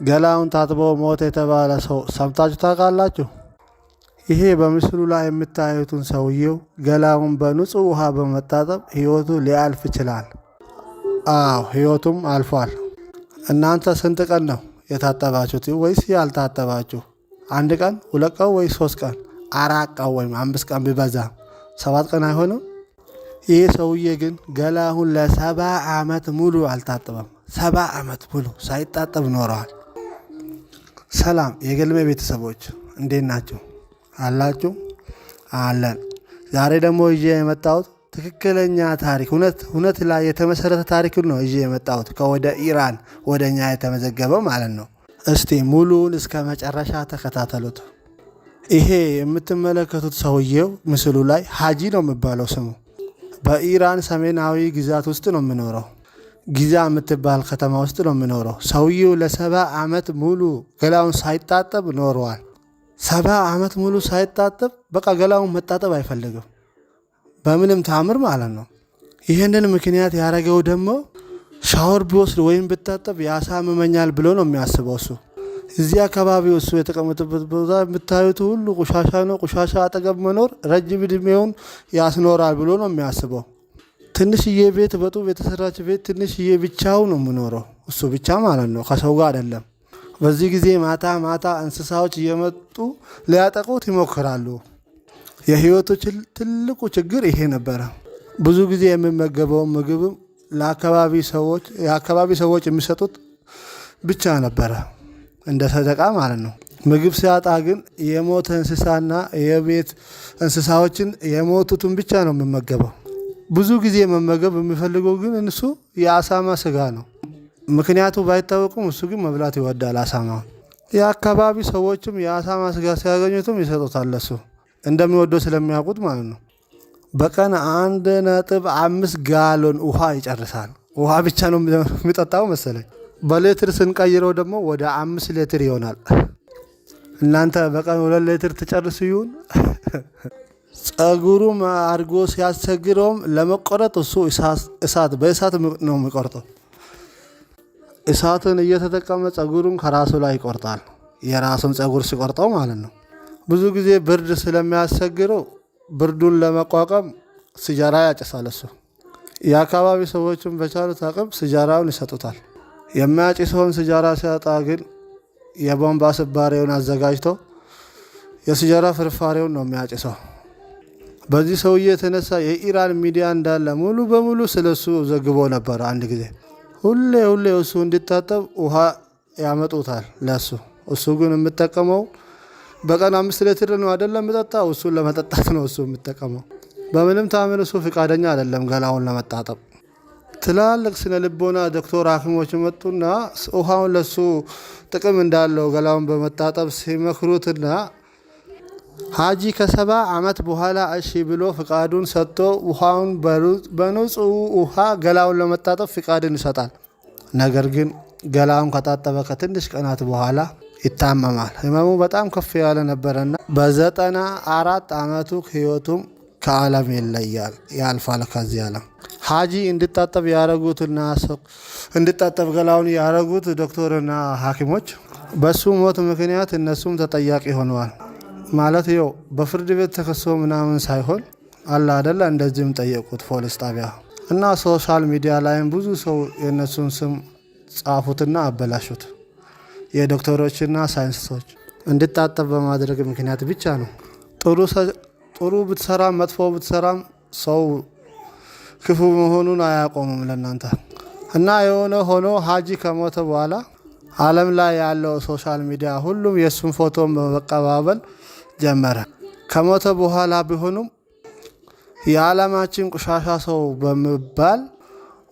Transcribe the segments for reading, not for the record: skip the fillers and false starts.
ገላውን ታጥቦ ሞተ የተባለ ሰው ሰምታችሁ ታውቃላችሁ? ይሄ በምስሉ ላይ የምታዩትን ሰውየው ገላውን በንጹህ ውሃ በመታጠብ ህይወቱ ሊያልፍ ይችላል። አዎ ህይወቱም አልፏል። እናንተ ስንት ቀን ነው የታጠባችሁት ወይስ ያልታጠባችሁ? 1 ቀን፣ 2 ቀን ወይ 3 ቀን፣ 4 ቀን ወይም 5 ቀን ቢበዛ 7 ቀን አይሆንም? ይህ ሰውዬ ግን ገላውን ለ70 ዓመት ሙሉ አልታጠበም። 70 ዓመት ሙሉ ሳይታጠብ ኖረዋል። ሰላም የገልሜ ቤተሰቦች እንዴት ናቸው? አላችሁ? አለን። ዛሬ ደግሞ ይዤ የመጣሁት ትክክለኛ ታሪክ እውነት ላይ የተመሰረተ ታሪክ ነው ይዤ የመጣሁት ከወደ ኢራን ወደ እኛ የተመዘገበው ማለት ነው። እስቲ ሙሉውን እስከ መጨረሻ ተከታተሉት። ይሄ የምትመለከቱት ሰውየው ምስሉ ላይ ሀጂ ነው የሚባለው ስሙ። በኢራን ሰሜናዊ ግዛት ውስጥ ነው የሚኖረው። ጊዛ የምትባል ከተማ ውስጥ ነው የሚኖረው። ሰውየው ለ70 ዓመት ሙሉ ገላውን ሳይታጠብ ኖረዋል። 70 ዓመት ሙሉ ሳይታጠብ በቃ ገላውን መታጠብ አይፈልግም በምንም ታምር ማለት ነው። ይህንን ምክንያት ያደረገው ደግሞ ሻወር ቢወስድ ወይም ብታጠብ ያሳምመኛል ብሎ ነው የሚያስበው እሱ። እዚህ አካባቢ እሱ የተቀመጠበት ቦታ የምታዩት ሁሉ ቆሻሻ ነው። ቆሻሻ አጠገብ መኖር ረጅም ዕድሜውን ያስኖራል ብሎ ነው የሚያስበው። ትንሽዬ ቤት በጡብ የተሰራች ቤት ትንሽዬ ብቻው ነው የምኖረው እሱ ብቻ ማለት ነው፣ ከሰው ጋር አይደለም። በዚህ ጊዜ ማታ እንስሳዎች እየመጡ ሊያጠቁት ይሞክራሉ። የህይወቱ ትልቁ ችግር ይሄ ነበረ። ብዙ ጊዜ የሚመገበው ምግብም የአካባቢ ሰዎች የሚሰጡት ብቻ ነበረ እንደ ሰደቃ ማለት ነው። ምግብ ሲያጣ ግን የሞተ እንስሳና የቤት እንስሳዎችን የሞቱትን ብቻ ነው የሚመገበው። ብዙ ጊዜ መመገብ የሚፈልገው ግን እሱ የአሳማ ስጋ ነው። ምክንያቱ ባይታወቅም እሱ ግን መብላት ይወዳል አሳማውን። የአካባቢ ሰዎችም የአሳማ ስጋ ሲያገኙትም ይሰጡታል እሱ እንደሚወደው ስለሚያውቁት ማለት ነው። በቀን 1.5 ጋሎን ውሃ ይጨርሳል። ውሃ ብቻ ነው የሚጠጣው መሰለኝ። በሌትር ስንቀይረው ደግሞ ወደ 5 ሌትር ይሆናል። እናንተ በቀን 2 ሌትር ትጨርሱ ይሁን? ጸጉሩም አድርጎ ሲያስቸግረውም ለመቆረጥ እሱ በእሳት ነው የሚቆርጠው። እሳትን እየተጠቀመ ጸጉሩን ከራሱ ላይ ይቆርጣል። የራሱን ጸጉር ሲቆርጠው ማለት ነው። ብዙ ጊዜ ብርድ ስለሚያስቸግረው ብርዱን ለመቋቋም ሲጃራ ያጨሳል እሱ። የአካባቢ ሰዎችም በቻሉት አቅም ሲጃራውን ይሰጡታል። የሚያጭሰውን ሲጃራ ሲያጣ ግን የቦምባ ስባሪውን አዘጋጅቶ የሲጃራ ፍርፋሬውን ነው የሚያጭሰው። በዚህ ሰውዬ የተነሳ የኢራን ሚዲያ እንዳለ ሙሉ በሙሉ ስለሱ ዘግቦ ነበር። አንድ ጊዜ ሁሌ እሱ እንዲታጠብ ውሃ ያመጡታል ለሱ። እሱ ግን የምጠቀመው በቀን 5 ሌትር ነው አይደለም የሚጠጣው፣ እሱን ለመጠጣት ነው እሱ የሚጠቀመው። በምንም ታምር እሱ ፍቃደኛ አይደለም ገላውን ለመታጠብ። ትላልቅ ስነ ልቦና ዶክተር ሐኪሞች መጡና ውሃውን ለሱ ጥቅም እንዳለው ገላውን በመታጠብ ሲመክሩትና ሀጂ ከ70 ዓመት በኋላ እሺ ብሎ ፍቃዱን ሰጥቶ ውሃውን በንጹህ ውሃ ገላውን ለመታጠብ ፍቃድን ይሰጣል። ነገር ግን ገላውን ከታጠበ ከትንሽ ቀናት በኋላ ይታመማል። ህመሙ በጣም ከፍ ያለ ነበረና በ94 ዓመቱ ህይወቱም ከዓለም ይለያል፣ ያልፋል ከዚህ ዓለም። ሀጂ እንዲታጠብ ያረጉትና እንዲታጠብ ገላውን ያረጉት ዶክተርና ሐኪሞች በሱ ሞት ምክንያት እነሱም ተጠያቂ ሆነዋል። ማለት ይኸው በፍርድ ቤት ተከሶ ምናምን ሳይሆን አላ አይደለ እንደዚህም ጠየቁት ፖሊስ ጣቢያ እና ሶሻል ሚዲያ ላይም ብዙ ሰው የእነሱን ስም ጻፉትና አበላሹት። የዶክተሮችና ሳይንቲስቶች እንዲታጠብ በማድረግ ምክንያት ብቻ ነው። ጥሩ ብትሰራም መጥፎ ብትሰራም ሰው ክፉ መሆኑን አያቆምም ለእናንተ። እና የሆነ ሆኖ ሀጂ ከሞተ በኋላ ዓለም ላይ ያለው ሶሻል ሚዲያ ሁሉም የእሱን ፎቶን በመቀባበል ጀመረ። ከሞተ በኋላ ቢሆኑም የዓለማችን ቆሻሻ ሰው በመባል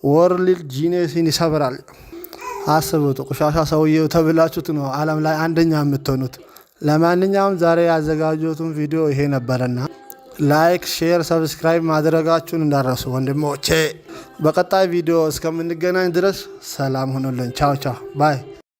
ወርልድ ጂኔስን ይሰብራል። አስቡት፣ ቆሻሻ ሰውዬው ተብላችሁት ነው ዓለም ላይ አንደኛ የምትሆኑት። ለማንኛውም ዛሬ ያዘጋጀሁትን ቪዲዮ ይሄ ነበረና ላይክ፣ ሼር፣ ሰብስክራይብ ማድረጋችሁን እንዳረሱ ወንድሞቼ። በቀጣይ ቪዲዮ እስከምንገናኝ ድረስ ሰላም ሁኑልኝ። ቻው ባይ